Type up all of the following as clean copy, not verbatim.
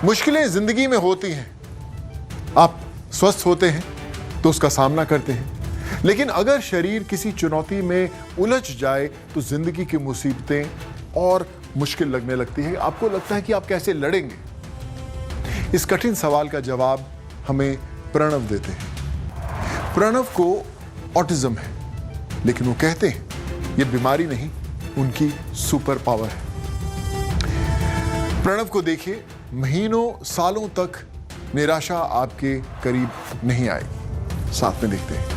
मुश्किलें जिंदगी में होती हैं, आप स्वस्थ होते हैं तो उसका सामना करते हैं, लेकिन अगर शरीर किसी चुनौती में उलझ जाए तो जिंदगी की मुसीबतें और मुश्किल लगने लगती है। आपको लगता है कि आप कैसे लड़ेंगे। इस कठिन सवाल का जवाब हमें प्रणव देते हैं। प्रणव को ऑटिज्म है, लेकिन वो कहते हैं ये बीमारी नहीं, उनकी सुपर पावर है। प्रणव को देखिए, महीनों सालों तक निराशा आपके करीब नहीं आई। साथ में देखते हैं।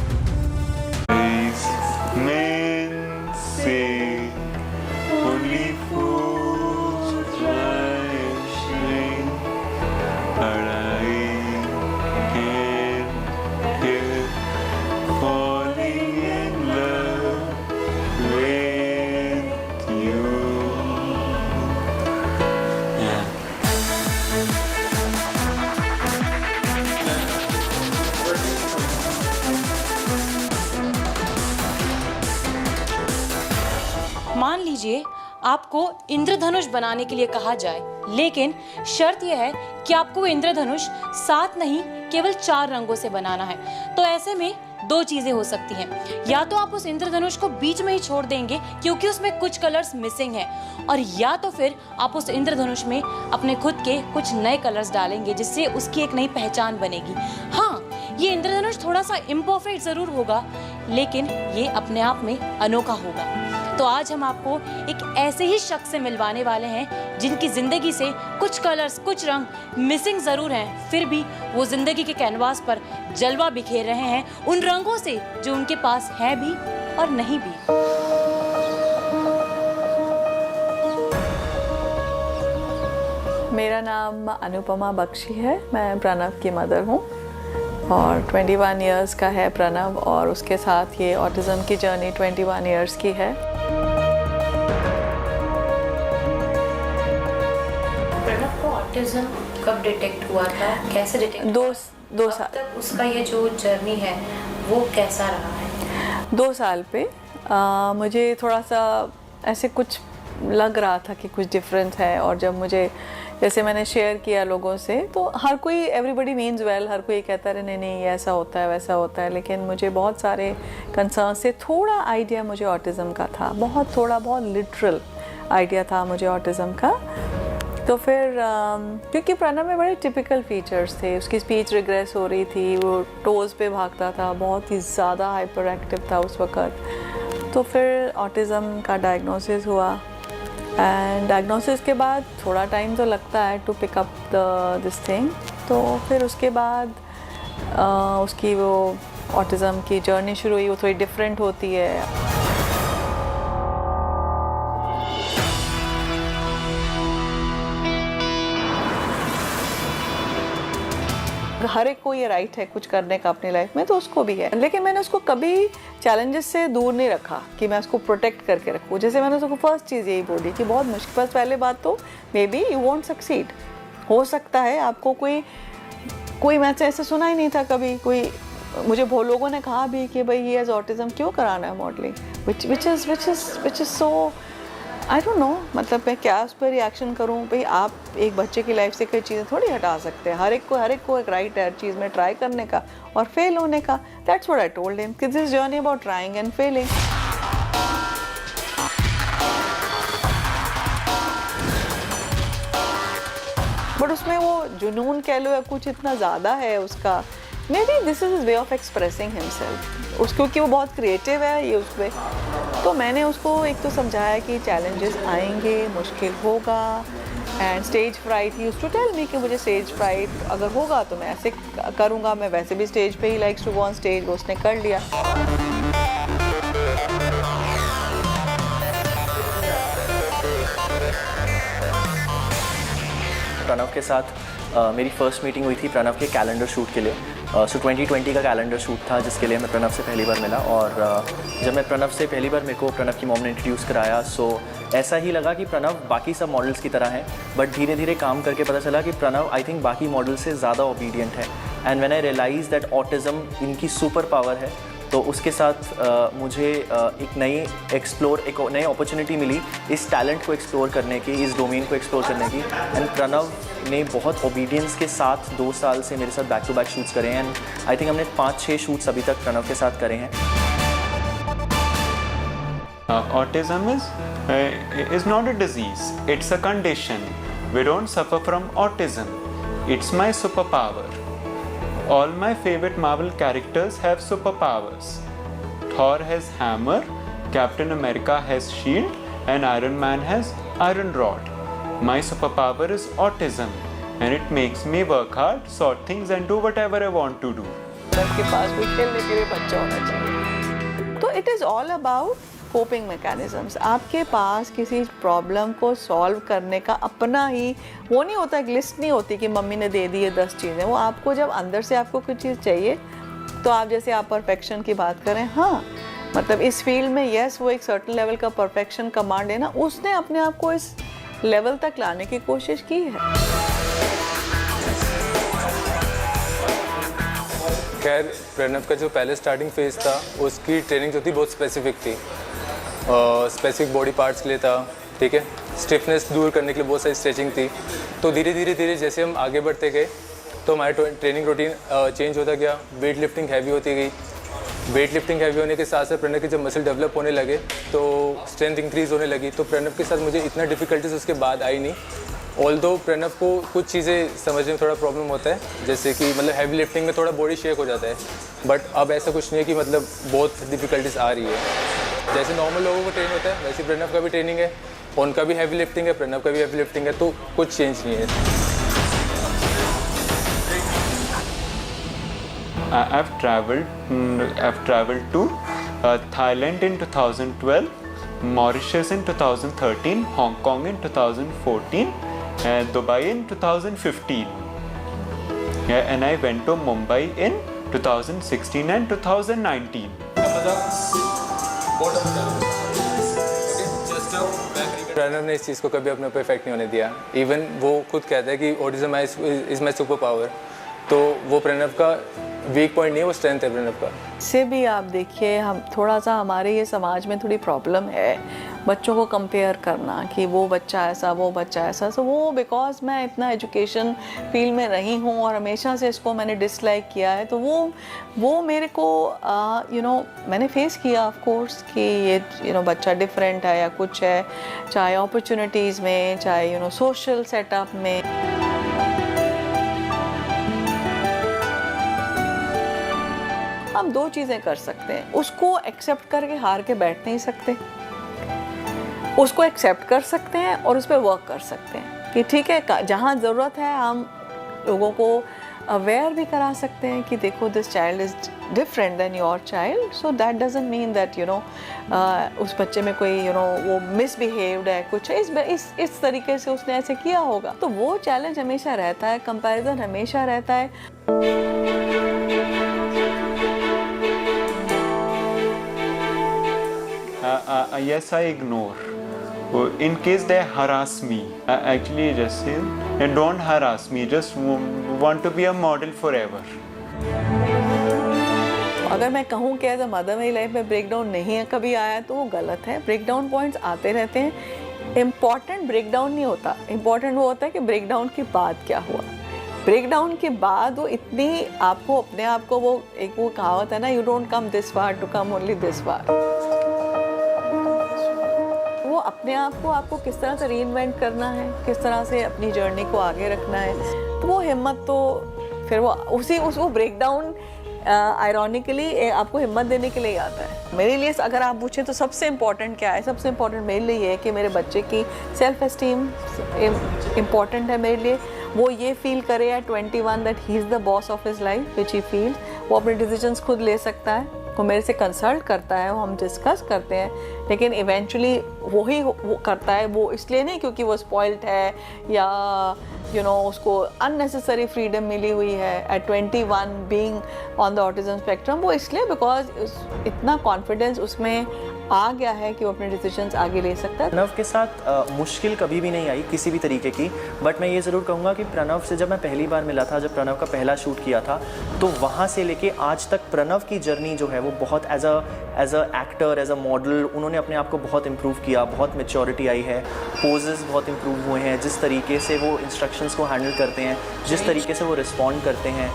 मान लीजिए आपको इंद्रधनुष बनाने के लिए कहा जाए, लेकिन शर्त यह है कि आपको वो इंद्रधनुष 7 नहीं केवल 4 रंगों से बनाना है। तो ऐसे में 2 चीजें हो सकती हैं। या तो आप उस इंद्रधनुष को बीच में ही छोड़ देंगे क्योंकि उसमें कुछ कलर्स मिसिंग हैं, और या तो फिर आप उस इंद्रधनुष में अपने खुद के कुछ नए कलर्स डालेंगे जिससे उसकी एक नई पहचान बनेगी। हाँ, ये इंद्रधनुष थोड़ा सा इम्परफेक्ट जरूर होगा, लेकिन ये अपने आप में अनोखा होगा। तो आज हम आपको एक ऐसे ही शख्स से मिलवाने वाले हैं जिनकी जिंदगी से कुछ कलर्स, कुछ रंग मिसिंग जरूर हैं, फिर भी वो जिंदगी के कैनवास पर जलवा बिखेर रहे हैं उन रंगों से जो उनके पास है भी और नहीं भी। मेरा नाम अनुपमा बख्शी है। मैं प्रणव की मदर हूँ और 21 इयर्स का है प्रणव, और उसके साथ ये ऑटिज़म की जर्नी 21 इयर्स की है। प्रणव को ऑटिज्म कब डिटेक्ट हुआ था, कैसे डिटेक्ट? दो साल तक उसका ये जो जर्नी है वो कैसा रहा है? 2 साल पे मुझे थोड़ा सा ऐसे कुछ लग रहा था कि कुछ डिफरेंस है, और जब मुझे जैसे मैंने शेयर किया लोगों से तो हर कोई, एवरीबडी मीन्स वेल, हर कोई कहता है नहीं नहीं ये ऐसा होता है वैसा होता है, लेकिन मुझे बहुत सारे कंसर्न से थोड़ा आइडिया मुझे ऑटिज़म का था, बहुत लिटरल आइडिया था मुझे ऑटिज़म का। तो फिर क्योंकि प्रणव में बड़े टिपिकल फीचर्स थे, उसकी स्पीच रिग्रेस हो रही थी, वो टोज़ पे भागता था, बहुत ही ज़्यादा हाइपर एक्टिव था उस वक़्त। तो फिर ऑटिज़म का डायग्नोसिस हुआ, एंड डायग्नोसिस के बाद थोड़ा टाइम तो लगता है to pick up this thing. तो फिर उसके बाद उसकी वो ऑटिज़म की जर्नी शुरू हुई, वो थोड़ी डिफरेंट होती है। हर एक को ये राइट है कुछ करने का अपनी लाइफ में, तो उसको भी है, लेकिन मैंने उसको कभी चैलेंजेस से दूर नहीं रखा कि मैं उसको प्रोटेक्ट करके रखूँ। जैसे मैंने उसको फर्स्ट चीज़ यही बोली कि बहुत मुश्किल, पहले बात तो may be you want succeed, हो सकता है आपको कोई मैच से ऐसे सुना ही नहीं था कभी, कोई मुझे बहुत लोगों ने कहा भी कि भाई ये एज ऑटिज़म क्यों कराना है modelling, which is so I don't know, मतलब मैं क्या उस पर रिएक्शन करूं। भाई आप एक बच्चे की लाइफ से कई चीज़ें थोड़ी हटा सकते हैं, हर एक को एक राइट है हर चीज़ में ट्राई करने का और फेल होने का। That's what I told him, this is journey about trying and failing. But उसमें वो जुनून कह लो या कुछ इतना ज़्यादा है उसका, may be this is his way of expressing himself, उसको क्योंकि वो बहुत क्रिएटिव है ये उसमें। तो मैंने उसको एक तो समझाया कि चैलेंजेस आएंगे, मुश्किल होगा, and stage fright, he used to tell me कि मुझे स्टेज फ्राइट अगर होगा तो मैं ऐसे करूँगा, मैं वैसे भी स्टेज पे he likes to go on stage, वो उसने कर लिया। प्रणव के साथ मेरी फर्स्ट मीटिंग हुई थी प्रणव के कैलेंडर शूट के लिए। सो 2020 का कैलेंडर शूट था जिसके लिए मैं प्रणव से पहली बार मिला, और जब मैं प्रणव से पहली बार, मेरे को प्रणव की मॉम ने इंट्रोड्यूस कराया, सो ऐसा ही लगा कि प्रणव बाकी सब मॉडल्स की तरह है, बट धीरे धीरे काम करके पता चला कि प्रणव आई थिंक बाकी मॉडल से ज़्यादा ओबीडियंट है। And when I realize that autism इनकी सुपर पावर है, तो उसके साथ मुझे एक नई अपॉर्चुनिटी मिली इस टैलेंट को एक्सप्लोर करने की, इस डोमेन को एक्सप्लोर करने की। एंड प्रणव ने बहुत ओबीडियंस के साथ 2 साल से मेरे साथ बैक टू बैक शूट्स करे हैं। एंड आई थिंक हमने 5-6 शूट्स अभी तक प्रणव के साथ करे हैं। Autism is not a disease, it's a condition. We don't suffer from autism. It's my superpower. All my favorite Marvel characters have superpowers. Thor has hammer, Captain America has shield, and Iron Man has iron rod. My superpower is autism, and it makes me work hard, sort things, and do whatever I want to do. आपके पास कोई खेलने के लिए बच्चा होना चाहिए। तो it is all about coping mechanisms. आपके पास किसी प्रॉब्लम को सॉल्व करने का अपना ही वो नहीं होता, एक लिस्ट नहीं होती कि मम्मी ने दे दी है 10 चीज़ें। वो आपको जब अंदर से आपको कुछ चीज़ चाहिए तो आप जैसे आप परफेक्शन की बात करें, हाँ मतलब इस फील्ड में यस वो एक सर्टेन लेवल का परफेक्शन कमांड है ना, उसने अपने आप को इस लेवल तक लाने की कोशिश की है। खैर प्रणव का जो पहले स्टार्टिंग फेज़ था उसकी ट्रेनिंग जो थी बहुत स्पेसिफिक थी, स्पेसिफिक बॉडी पार्ट्स के लिए था, ठीक है। स्टिफनेस दूर करने के लिए बहुत सारी स्ट्रेचिंग थी। तो धीरे धीरे जैसे हम आगे बढ़ते गए तो हमारा ट्रेनिंग रूटीन चेंज होता गया। वेट लिफ्टिंग हैवी होती गई। वेट लिफ्टिंग हैवी होने के साथ साथ प्रणव के जब मसल डेवलप होने लगे तो स्ट्रेंथ इंक्रीज़ होने लगी। तो प्रणव के साथ मुझे इतना डिफ़िकल्टीज उसके बाद आई नहीं। ऑल्दो प्रणव को कुछ चीज़ें समझने में थोड़ा प्रॉब्लम होता है, जैसे कि मतलब हैवी लिफ्टिंग में थोड़ा बॉडी शेक हो जाता है, बट अब ऐसा कुछ नहीं है कि मतलब बहुत डिफ़िकल्टीज आ रही है। जैसे नॉर्मल लोगों को ट्रेन होता है वैसे प्रणव का भी ट्रेनिंग है, उनका भी हैवी लिफ्टिंग है, प्रणव का भी हैवी लिफ्टिंग है, तो कुछ चेंज नहीं है। I've traveled to Thailand in 2012, Mauritius in 2013, Hong Kong in 2014, and Dubai in 2015. Yeah, and I went to Mumbai in 2016 and 2019. Pranav ने इस चीज़ को कभी अपने ऊपर इफेक्ट नहीं होने दिया। इवन वो खुद कहता है कि autism is my super power. तो वो प्रणव का वीक पॉइंट नहीं है, वो स्ट्रेंथ है प्रणव का। से भी आप देखिए, हम थोड़ा सा हमारे ये समाज में थोड़ी प्रॉब्लम है बच्चों को कंपेयर करना कि वो बच्चा ऐसा वो बच्चा ऐसा। सो वो बिकॉज मैं इतना एजुकेशन फील्ड में रही हूँ और हमेशा से इसको मैंने डिसलाइक किया है, तो वो मेरे को मैंने फेस किया ऑफ कोर्स कि ये बच्चा डिफरेंट है या कुछ है, चाहे अपॉर्चुनिटीज़ में, चाहे सोशल सेटअप में। हम 2 चीज़ें कर सकते हैं, उसको एक्सेप्ट करके हार के बैठ नहीं सकते, उसको एक्सेप्ट कर सकते हैं और उस पर वर्क कर सकते हैं कि ठीक है, जहाँ ज़रूरत है हम लोगों को अवेयर भी करा सकते हैं कि देखो this child is different than your child, so that doesn't mean that उस बच्चे में कोई वो मिसबिहेव्ड है, कुछ इस तरीके से उसने ऐसे किया होगा। तो वो चैलेंज हमेशा रहता है, कंपैरिजन हमेशा रहता है। Yes, I ignore. In case they harass me, I actually just say, don't harass me, just want to be a model forever. अगर मैं कहूँ कि एज अ मदर मेरी लाइफ में ब्रेकडाउन नहीं है कभी आया तो वो गलत है। ब्रेकडाउन पॉइंट्स आते रहते हैं। इम्पॉर्टेंट ब्रेकडाउन नहीं होता, इम्पॉर्टेंट वो होता है कि ब्रेकडाउन के बाद क्या हुआ। ब्रेकडाउन के बाद वो इतनी आपको अपने आप को वो कहावत है ना, you don't come this far to come only this far. वो अपने आप को आपको किस तरह से रीइन्वेंट करना है, किस तरह से अपनी जर्नी को आगे रखना है, तो वो हिम्मत तो फिर वो ब्रेकडाउन आयरॉनिकली आपको हिम्मत देने के लिए आता है। मेरे लिए अगर आप पूछें तो सबसे इम्पॉर्टेंट क्या है, सबसे इम्पॉर्टेंट मेरे लिए ये है कि मेरे बच्चे की सेल्फ एस्टीम इम्पॉर्टेंट है मेरे लिए। वो ये फील करे at 21 that he is the boss of his life which he feels. वो अपने डिसीजंस खुद ले सकता है, वो मेरे से कंसल्ट करता है, वो हम डिस्कस करते हैं, लेकिन इवेंचुअली वो करता है। वो इसलिए नहीं क्योंकि वो स्पॉइल्ड है या उसको अननेसेसरी फ्रीडम मिली हुई है at 21 being on the autism spectrum. वो इसलिए बिकॉज इतना कॉन्फिडेंस उसमें आ गया है कि वो अपने डिसीजंस आगे ले सकता है। प्रणव के साथ मुश्किल कभी भी नहीं आई किसी भी तरीके की, बट मैं ये ज़रूर कहूँगा कि प्रणव से जब मैं पहली बार मिला था, जब प्रणव का पहला शूट किया था, तो वहाँ से लेके आज तक प्रणव की जर्नी जो है वो बहुत as a actor, as a model, उन्होंने अपने आप को बहुत इम्प्रूव किया, बहुत मैच्योरिटी आई है, पोजेस बहुत इम्प्रूव हुए हैं, जिस तरीके से वो इंस्ट्रक्शंस को हैंडल करते हैं, जिस तरीके से वो रिस्पॉन्ड करते हैं,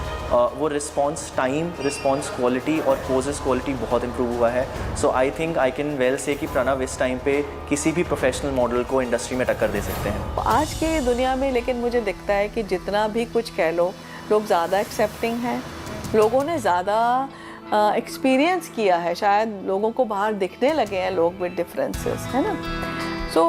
वो रिस्पॉन्स टाइम, रिस्पॉन्स क्वालिटी और पोजेस क्वालिटी बहुत इम्प्रूव हुआ है। So I think I can well say कि प्रणव इस टाइम पे किसी भी प्रोफेशनल मॉडल को इंडस्ट्री में टक्कर दे सकते हैं आज के दुनिया में। लेकिन मुझे दिखता है कि जितना भी कुछ कह लो, लोग ज़्यादा एक्सेप्टिंग हैं, लोगों ने ज़्यादा एक्सपीरियंस किया है, शायद लोगों को बाहर दिखने लगे हैं लोग विद डिफरेंसेस, है ना। सो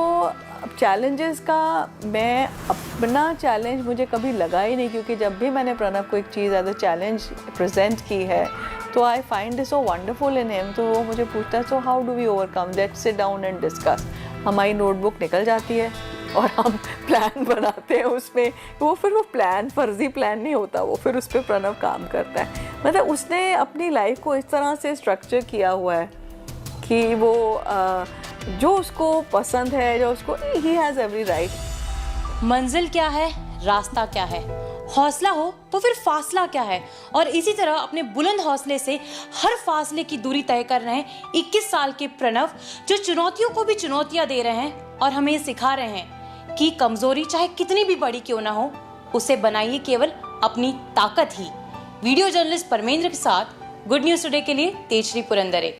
अब चैलेंजेस का, मैं अपना चैलेंज मुझे कभी लगा ही नहीं, क्योंकि जब भी मैंने प्रणव को एक चीज़ एज अ चैलेंज प्रेजेंट की है तो I find it so wonderful in him. तो वो मुझे पूछता है, so how do we overcome, let's sit down and discuss. हमारी नोटबुक निकल जाती है और हम प्लान बनाते हैं उसमें। वो फिर वो प्लान फर्जी प्लान नहीं होता, वो फिर उस पर प्रणव काम करता है। मतलब उसने अपनी लाइफ को इस तरह से स्ट्रक्चर किया हुआ है कि वो जो उसको पसंद है, जो उसको, ही हैज़ एवरी राइट। मंजिल क्या है, रास्ता क्या है, हौसला हो तो फिर फासला क्या है। और इसी तरह अपने बुलंद हौसले से हर फासले की दूरी तय कर रहे हैं 21 साल के प्रणव, जो चुनौतियों को भी चुनौतियां दे रहे हैं और हमें सिखा रहे हैं कि कमजोरी चाहे कितनी भी बड़ी क्यों ना हो, उसे बनाइए केवल अपनी ताकत ही। वीडियो जर्नलिस्ट परमेंद्र के साथ गुड न्यूज टुडे के लिए तेजश्री पुरंदरे।